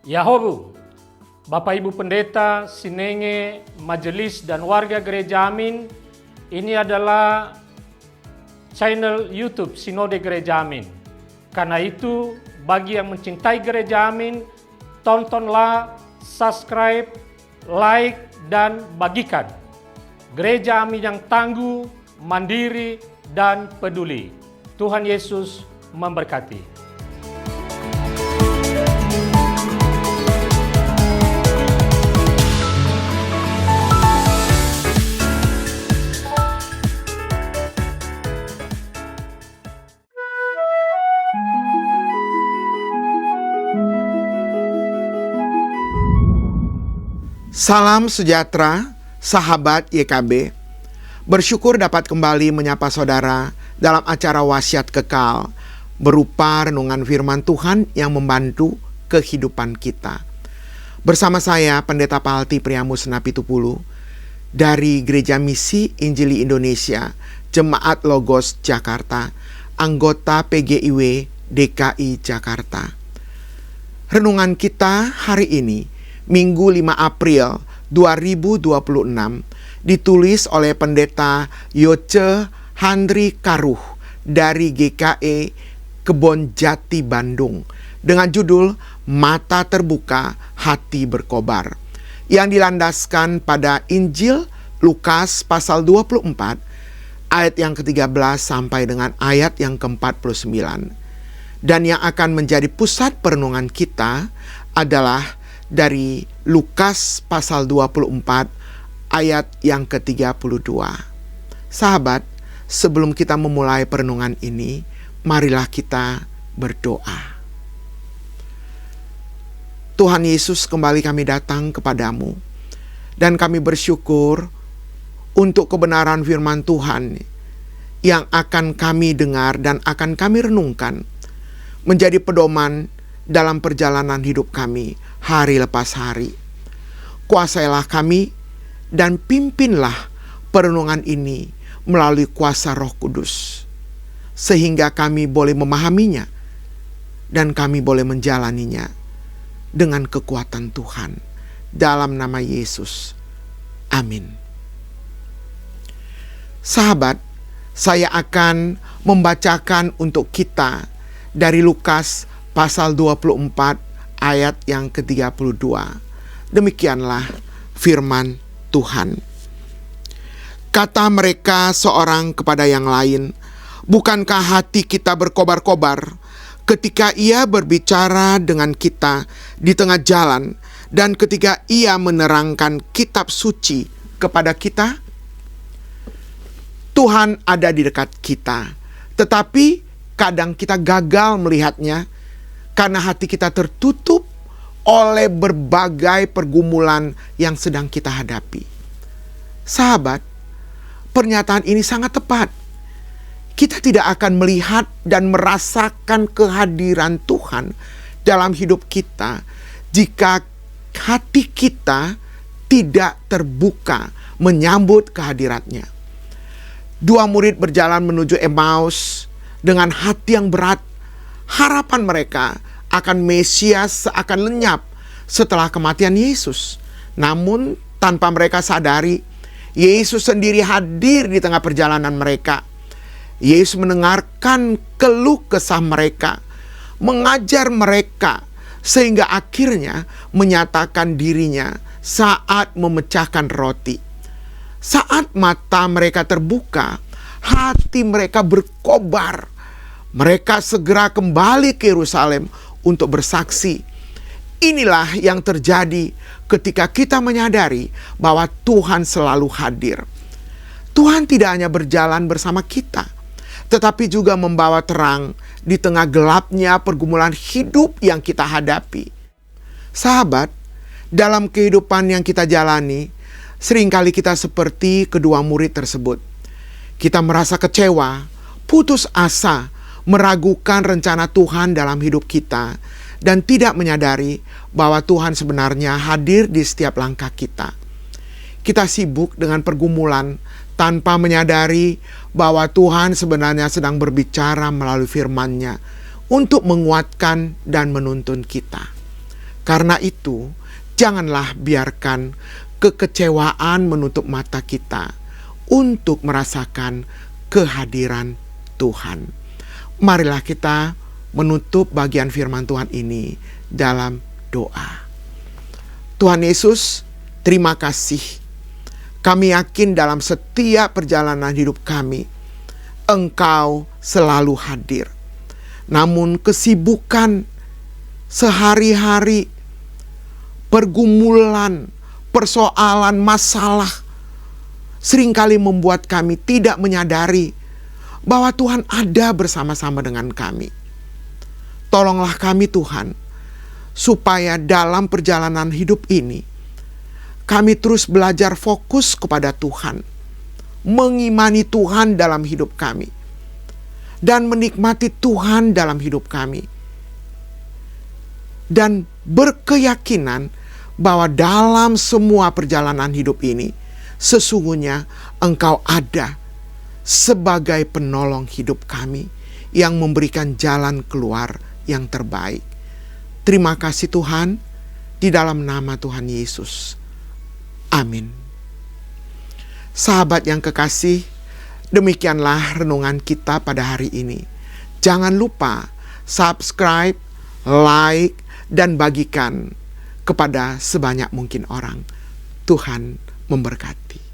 Yahobu, Bapak Ibu Pendeta, Sinenge, Majelis dan warga Gereja Amin, ini adalah channel YouTube Sinode Gereja Amin. Karena itu, bagi yang mencintai Gereja Amin, tontonlah, subscribe, like, dan bagikan. Gereja Amin yang tangguh, mandiri, dan peduli. Tuhan Yesus memberkati. Salam sejahtera, sahabat YKB. Bersyukur dapat kembali menyapa saudara dalam acara Wasiat Kekal, berupa renungan firman Tuhan yang membantu kehidupan kita. Bersama saya, Pendeta Palti Priamus Napitupulu, dari Gereja Misi Injili Indonesia, Jemaat Logos Jakarta, anggota PGIW DKI Jakarta. Renungan kita hari ini, Minggu 5 April 2026, ditulis oleh Pendeta Yoce Handri Karuh dari GKE Kebon Jati Bandung dengan judul Mata Terbuka, Hati Berkobar, yang dilandaskan pada Injil Lukas pasal 24 ayat yang ke-13 sampai dengan ayat yang ke-49. Dan yang akan menjadi pusat perenungan kita adalah dari Lukas pasal 24 ayat yang ke-32. Sahabat, sebelum kita memulai perenungan ini, marilah kita berdoa. Tuhan Yesus, kembali kami datang kepadamu, dan kami bersyukur untuk kebenaran firman Tuhan yang akan kami dengar dan akan kami renungkan, menjadi pedoman dalam perjalanan hidup kami hari lepas hari. Kuasailah kami dan pimpinlah perenungan ini melalui kuasa Roh Kudus, sehingga kami boleh memahaminya dan kami boleh menjalaninya dengan kekuatan Tuhan. Dalam nama Yesus, amin. Sahabat, saya akan membacakan untuk kita dari Lukas pasal 24 ayat yang ke-32. Demikianlah firman Tuhan. Kata mereka seorang kepada yang lain, "Bukankah hati kita berkobar-kobar ketika ia berbicara dengan kita di tengah jalan dan ketika ia menerangkan kitab suci kepada kita?" Tuhan ada di dekat kita, tetapi kadang kita gagal melihatnya karena hati kita tertutup oleh berbagai pergumulan yang sedang kita hadapi. Sahabat, pernyataan ini sangat tepat. Kita tidak akan melihat dan merasakan kehadiran Tuhan dalam hidup kita jika hati kita tidak terbuka menyambut kehadirannya. Dua murid berjalan menuju Emmaus dengan hati yang berat. Harapan mereka akan Mesias seakan lenyap setelah kematian Yesus. Namun tanpa mereka sadari, Yesus sendiri hadir di tengah perjalanan mereka. Yesus mendengarkan keluh kesah mereka, mengajar mereka, sehingga akhirnya menyatakan dirinya saat memecahkan roti. Saat mata mereka terbuka, hati mereka berkobar. Mereka segera kembali ke Yerusalem untuk bersaksi. Inilah yang terjadi ketika kita menyadari bahwa Tuhan selalu hadir. Tuhan tidak hanya berjalan bersama kita, tetapi juga membawa terang di tengah gelapnya pergumulan hidup yang kita hadapi. Sahabat, dalam kehidupan yang kita jalani, seringkali kita seperti kedua murid tersebut. Kita merasa kecewa, putus asa, meragukan rencana Tuhan dalam hidup kita, dan tidak menyadari bahwa Tuhan sebenarnya hadir di setiap langkah kita. Kita sibuk dengan pergumulan tanpa menyadari bahwa Tuhan sebenarnya sedang berbicara melalui firman-Nya untuk menguatkan dan menuntun kita. Karena itu, janganlah biarkan kekecewaan menutup mata kita untuk merasakan kehadiran Tuhan. Marilah kita menutup bagian firman Tuhan ini dalam doa. Tuhan Yesus, terima kasih. Kami yakin dalam setiap perjalanan hidup kami, Engkau selalu hadir. Namun kesibukan sehari-hari, pergumulan, persoalan, masalah, seringkali membuat kami tidak menyadari bahwa Tuhan ada bersama-sama dengan kami. Tolonglah kami Tuhan, supaya dalam perjalanan hidup ini, kami terus belajar fokus kepada Tuhan, mengimani Tuhan dalam hidup kami, dan menikmati Tuhan dalam hidup kami. Dan berkeyakinan bahwa dalam semua perjalanan hidup ini, sesungguhnya Engkau ada sebagai penolong hidup kami yang memberikan jalan keluar yang terbaik. Terima kasih Tuhan, di dalam nama Tuhan Yesus. Amin. Sahabat yang kekasih, demikianlah renungan kita pada hari ini. Jangan lupa subscribe, like, dan bagikan kepada sebanyak mungkin orang. Tuhan memberkati.